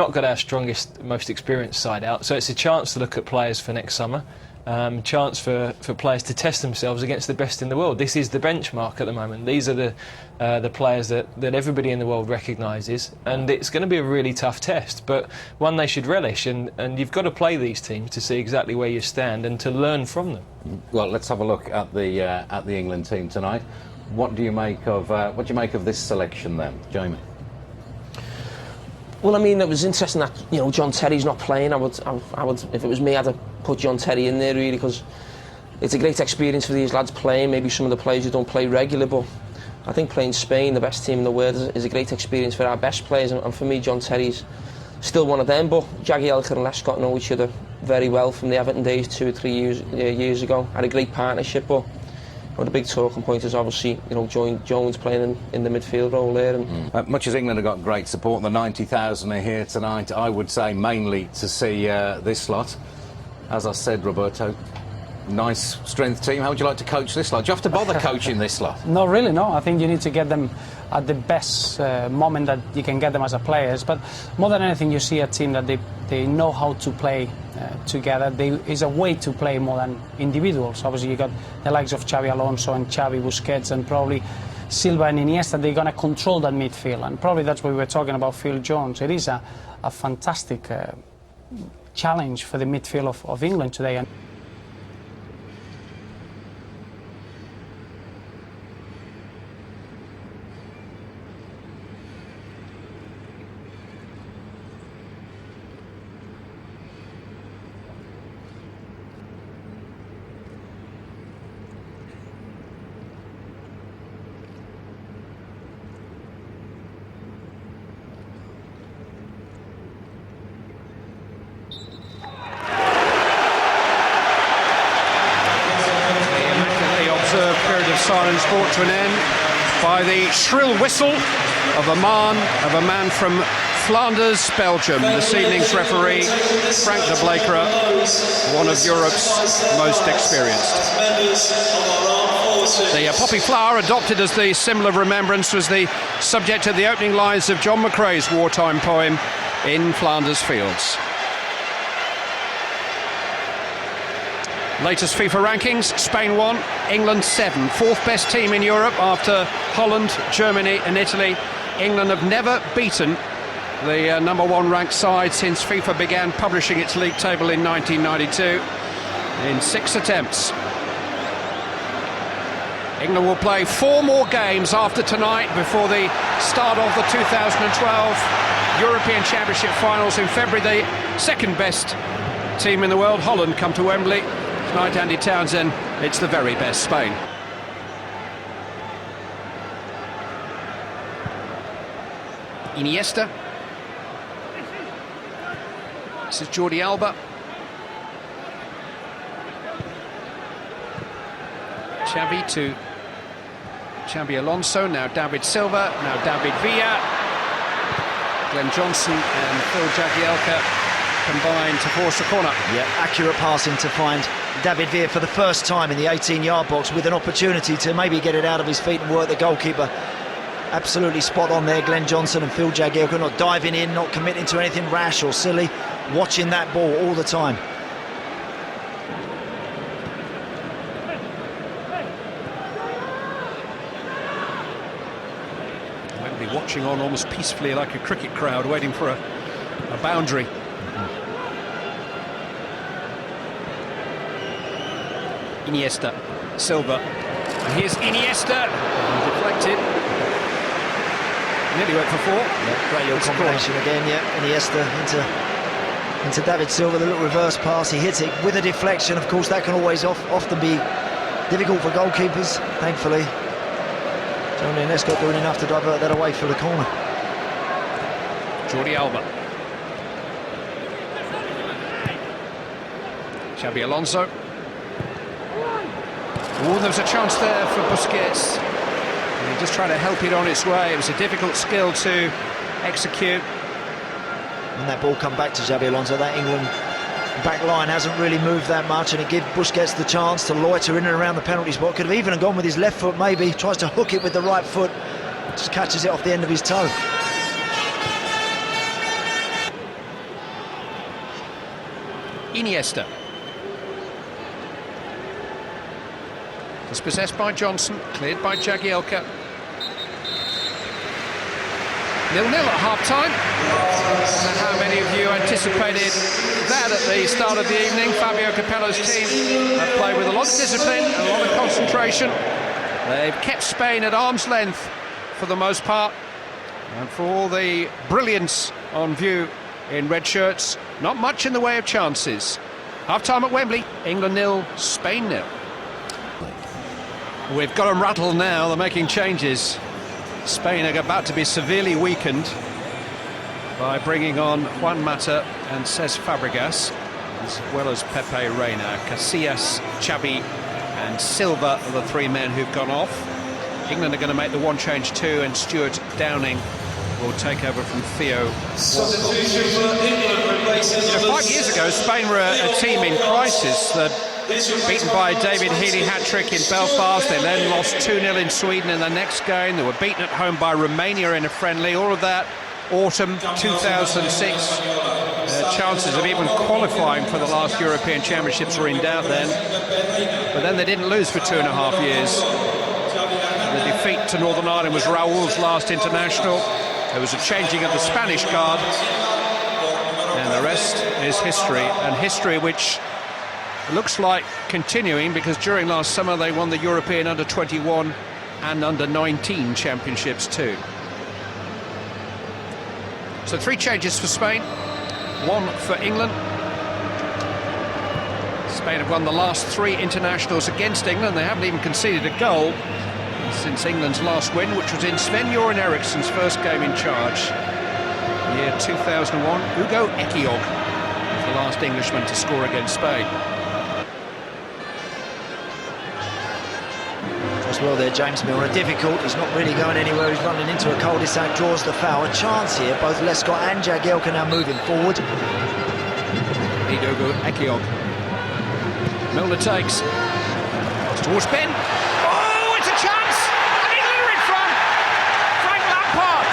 Not got our strongest, most experienced side out, so it's a chance to look at players for next summer. Chance for players to test themselves against the best in the world. This is the benchmark at the moment. These are the players that everybody in the world recognises, and it's going to be a really tough test, but one they should relish, and you've got to play these teams to see exactly where you stand and to learn from them. Well, let's have a look at the England team tonight. What do you make of this selection then, Jamie? Well, I mean, it was interesting that, you know, John Terry's not playing. I would, if it was me, I'd have put John Terry in there, really, because it's a great experience for these lads playing. Maybe some of the players who don't play regular, but I think playing Spain, the best team in the world, is a great experience for our best players. And for me, John Terry's still one of them. But Jagielka and Lescott know each other very well from the Everton days 2 or 3 years ago. Had a great partnership, but one of the big talking points is obviously, you know, Jones playing in the midfield role there. And much as England have got great support, the 90,000 are here tonight, I would say mainly to see this lot. As I said, Roberto, nice strength team. How would you like to coach this lot? Do you have to bother coaching this lot? No, really, no. I think you need to get them at the best moment that you can get them as a players. But more than anything, you see a team that they know how to play together. It's a way to play more than individuals. Obviously, you got the likes of Xabi Alonso and Xavi Busquets and probably Silva and Iniesta. They're going to control that midfield, and probably that's what we were talking about Phil Jones. It is a fantastic challenge for the midfield of England today. Silence brought to an end by the shrill whistle of a man from Flanders, Belgium. This evening's referee, Frank de Blakeren, one of Europe's most experienced. The poppy flower, adopted as the symbol of remembrance, was the subject of the opening lines of John McCrae's wartime poem, In Flanders Fields. Latest FIFA rankings, Spain 1, England 7. Fourth best team in Europe after Holland, Germany and Italy. England have never beaten the number 1 ranked side since FIFA began publishing its league table in 1992 in 6 attempts. England will play 4 more games after tonight before the start of the 2012 European Championship finals in February. The second best team in the world, Holland, come to Wembley. Tonight, Andy Townsend, it's the very best Spain. Iniesta. This is Jordi Alba. Xavi to Xabi Alonso, now David Silva, now David Villa. Glenn Johnson and Phil Jagielka combined to force a corner. Yeah, accurate passing to find David Villa for the first time in the 18-yard box with an opportunity to maybe get it out of his feet and work the goalkeeper. Absolutely spot on there, Glenn Johnson and Phil Jagielka, not diving in, not committing to anything rash or silly, watching that ball all the time. Wembley watching on almost peacefully like a cricket crowd waiting for a boundary. Iniesta, Silva, and here's Iniesta, deflected, nearly went for 4. Yeah, great little combination again, yeah, Iniesta into David Silva, the little reverse pass, he hits it with a deflection. Of course, that can always often be difficult for goalkeepers. Thankfully, Tony and Lescott doing enough to divert that away for the corner. Jordi Alba. Xabi Alonso. Oh, there was a chance there for Busquets. And he just tried to help it on its way. It was a difficult skill to execute. And that ball come back to Xabi Alonso. That England back line hasn't really moved that much, and it gives Busquets the chance to loiter in and around the penalty spot. Could have even gone with his left foot, maybe. Tries to hook it with the right foot. Just catches it off the end of his toe. Iniesta. Dispossessed by Johnson, cleared by Jagielka. 0-0 at half-time. How many of you anticipated that at the start of the evening? Fabio Capello's team have played with a lot of discipline and a lot of concentration. They've kept Spain at arm's length for the most part. And for all the brilliance on view in red shirts, not much in the way of chances. Half-time at Wembley, England 0, Spain 0. We've got them rattled now, they're making changes. Spain are about to be severely weakened by bringing on Juan Mata and Cesc Fabregas, as well as Pepe Reina. Casillas, Xavi and Silva are the three men who've gone off. England are going to make the one change too, and Stuart Downing will take over from Theo Walcott. 5 years ago, Spain were a team in crisis. Beaten by a David Healy hat-trick in Belfast. They then lost 2-0 in Sweden in the next game. They were beaten at home by Romania in a friendly. All of that autumn 2006. Chances of even qualifying for the last European Championships were in doubt then. But then they didn't lose for 2.5 years. The defeat to Northern Ireland was Raúl's last international. There was a changing of the Spanish guard. And the rest is history. And history which looks like continuing, because during last summer they won the European Under-21 and Under-19 championships too. So 3 changes for Spain, 1 for England. Spain have won the last 3 internationals against England. They haven't even conceded a goal since England's last win, which was in Sven-Göran Eriksson's first game in charge, year 2001. Hugo Ekiog was the last Englishman to score against Spain. Well there, James Milner, difficult, he's not really going anywhere, he's running into a cul-de-sac, draws the foul. A chance here, both Lescott and Jagielka now moving forward. Hugo Ekiog. Milner takes. Towards Ben. Oh, it's a chance! And England are in front! Frank Lampard!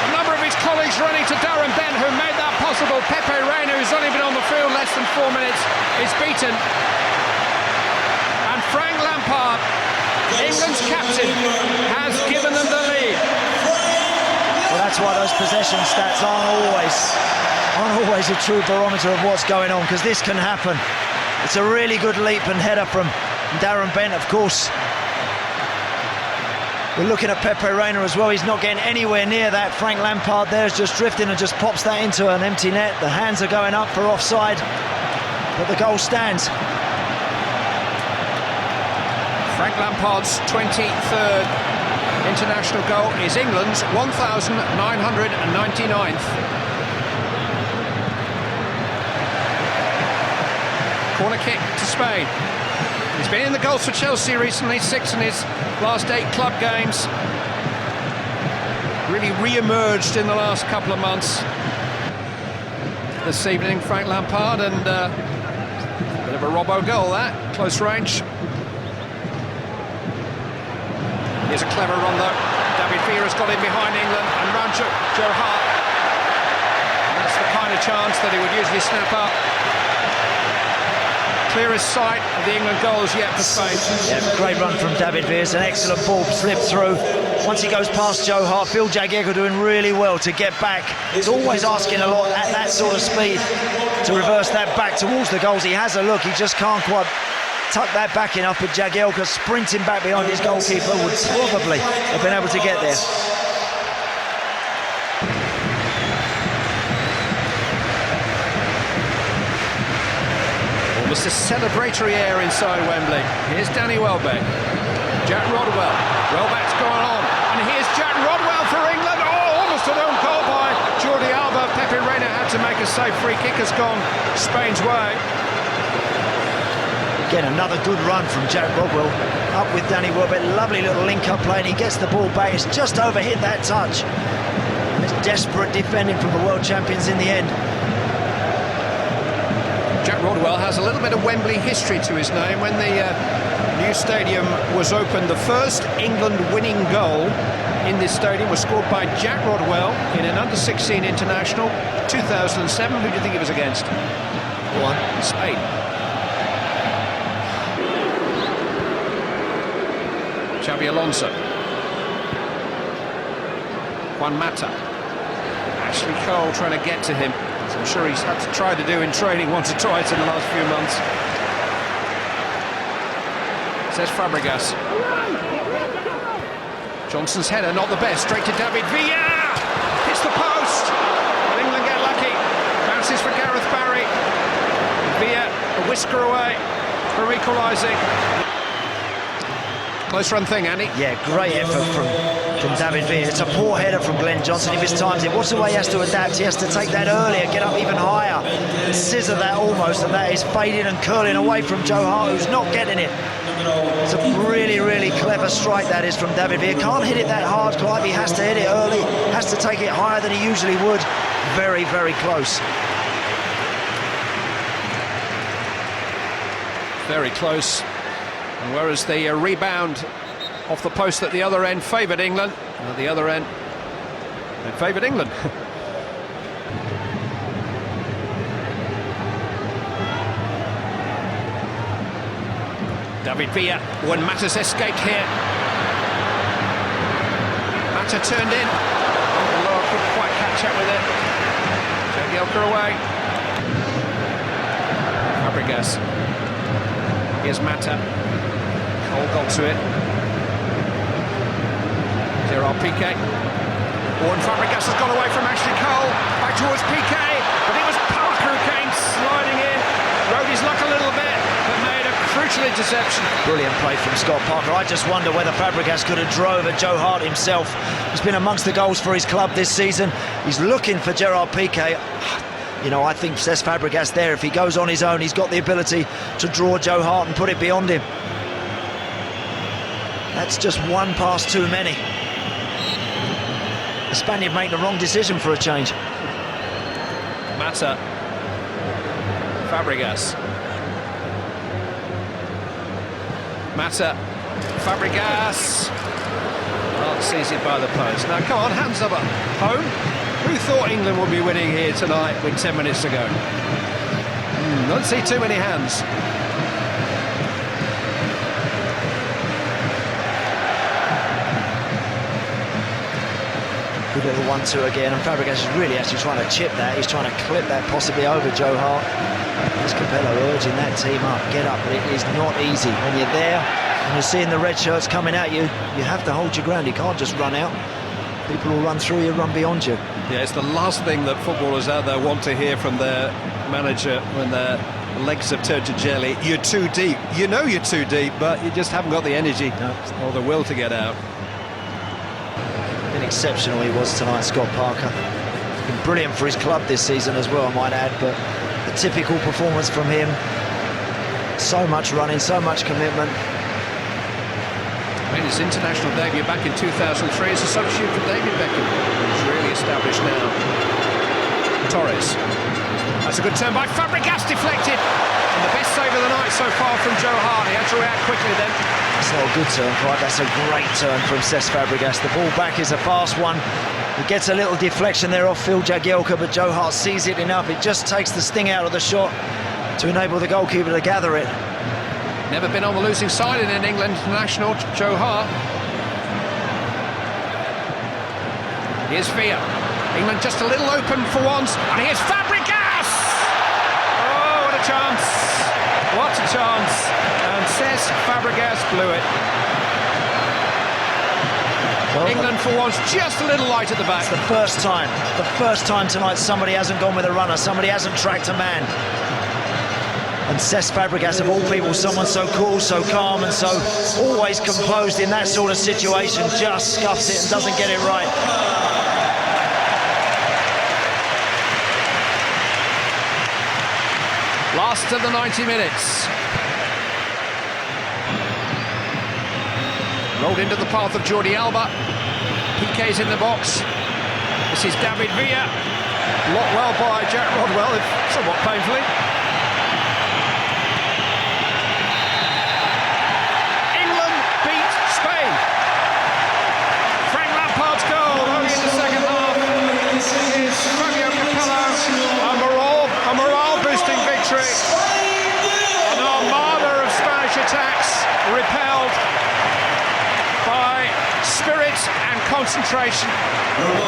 A number of his colleagues running to Darren Bent, who made that possible. Pepe Reina, who's only been on the field less than 4 minutes, is beaten. And Frank Lampard, England's captain, has given them the lead. Well, that's why those possession stats aren't always a true barometer of what's going on, because this can happen. It's a really good leap and header from Darren Bent, of course. We're looking at Pepe Reina as well. He's not getting anywhere near that. Frank Lampard there's just drifting and just pops that into an empty net. The hands are going up for offside, but the goal stands. Frank Lampard's 23rd international goal is England's 1,999th. Corner kick to Spain. He's been in the goals for Chelsea recently, 6 in his last 8 club games. Really re-emerged in the last couple of months. This evening, Frank Lampard, and a bit of a Robbo goal that, close range. Here's a clever run though. David Villa''s got in behind England and round Joe Hart. And that's the kind of chance that he would usually snap up. Clearest sight of the England goals yet for Spain. Yeah, great run from David Villa, an excellent ball slipped through. Once he goes past Joe Hart, Phil Jagielka doing really well to get back. He's always asking a lot at that sort of speed to reverse that back towards the goals. He has a look, he just can't quite tuck that back enough, but Jagielka sprinting back behind his goalkeeper would probably have been able to get there. Almost a celebratory air inside Wembley. Here's Danny Welbeck. Jack Rodwell. Welbeck's gone on. And here's Jack Rodwell for England. Oh, almost an own goal by Jordi Alba. Pepe Reina had to make a safe. Free kick has gone Spain's way. Again, another good run from Jack Rodwell. Up with Danny Welbeck. Lovely little link-up play, and he gets the ball back. It's just overhit that touch. And it's desperate defending from the world champions in the end. Jack Rodwell has a little bit of Wembley history to his name. When the new stadium was opened, the first England winning goal in this stadium was scored by Jack Rodwell in an under-16 international 2007. Who do you think he was against? One. Spain. Xabi Alonso. Juan Mata. Ashley Cole trying to get to him, as I'm sure he's had to try to do in training once or twice in the last few months. Says Fabregas. Johnson's header, not the best, straight to David Villa! Hits the post! And England get lucky. Bounces for Gareth Barry. Villa, a whisker away from equalising. Close run thing, Andy. Yeah, great effort from David Villa. It's a poor header from Glenn Johnson. He mistimes it. What's the way he has to adapt? He has to take that earlier, get up even higher, scissor that almost, and that is fading and curling away from Joe Hart, who's not getting it. It's a really, really clever strike that is from David Villa. Can't hit it that hard, Clive. He has to hit it early, has to take it higher than he usually would. Very, very close. Very close. And whereas the rebound off the post at the other end favoured England, at the other end it favoured England. David Villa, when Mata's escaped here. Mata turned in. Lower couldn't quite catch up with it. Jagielka away. Fabregas. Here's Mata. Cole got to it. Gerard Piqué. And Fabregas has got away from Ashley Cole. Back towards Piqué. But it was Parker who came sliding in. Rode his luck a little bit, but made a crucial interception. Brilliant play from Scott Parker. I just wonder whether Fabregas could have drove at Joe Hart himself. He's been amongst the goals for his club this season. He's looking for Gerard Piqué. You know, I think Cesc Fabregas there, if he goes on his own, he's got the ability to draw Joe Hart and put it beyond him. That's just one pass too many. The Spaniard made the wrong decision for a change. Mata. Fabregas. Mata. Fabregas. Well, sees it by the post. Now, come on, hands up at home. Who thought England would be winning here tonight with 10 minutes to go? Don't see too many hands. Good little 1-2 again, and Fabregas is really actually trying to chip that. He's trying to clip that possibly over Joe Hart. There's Capello urging that team up, get up, but it is not easy. When you're there and you're seeing the red shirts coming at you, you have to hold your ground. You can't just run out. People will run through you, run beyond you. Yeah, it's the last thing that footballers out there want to hear from their manager when their legs have turned to jelly. You're too deep. You know you're too deep, but you just haven't got the energy or the will to get out. Been exceptional he was tonight, Scott Parker. Been brilliant for his club this season as well, I might add, but a typical performance from him. So much running, so much commitment. Made his international debut back in 2003 as a substitute for David Beckham, who's really established now. Torres. That's a good turn by Fabregas, deflected. And the best save of the night so far from Joe Hart. He had to react quickly then. That's not a good turn, Clive. That's a great turn from Cesc Fabregas. The ball back is a fast one. He gets a little deflection there off Phil Jagielka, but Joe Hart sees it enough. It just takes the sting out of the shot to enable the goalkeeper to gather it. Never been on the losing side in an England international, Joe Hart. Here's Villa. England just a little open for once, and here's Fabregas! Oh, what a chance! What a chance! And Cesc Fabregas blew it. Well, England for once just a little light at the back. It's the first time tonight somebody hasn't gone with a runner, somebody hasn't tracked a man. And Cesc Fabregas, of all people, someone so cool, so calm, and so always composed in that sort of situation, just scuffs it and doesn't get it right. Last of the 90 minutes. Rolled into the path of Jordi Alba. Piqué's in the box. This is David Villa. Blocked well by Jack Rodwell, somewhat painfully. victory. An armada of Spanish attacks repelled by spirit and concentration.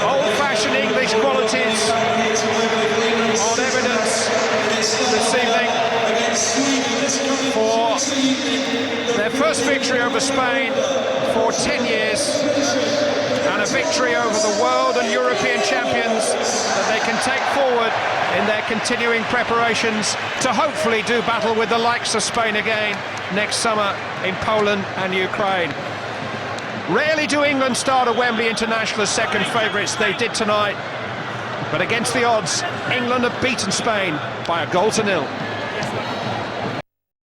Old-fashioned English qualities on evidence this evening for their first victory over Spain for 10 years, and a victory over the world and European champions that they can take forward in their continuing preparations to hopefully do battle with the likes of Spain again next summer in Poland and Ukraine. Rarely do England start at Wembley International as second favourites. They did tonight, but against the odds, England have beaten Spain by 1-0.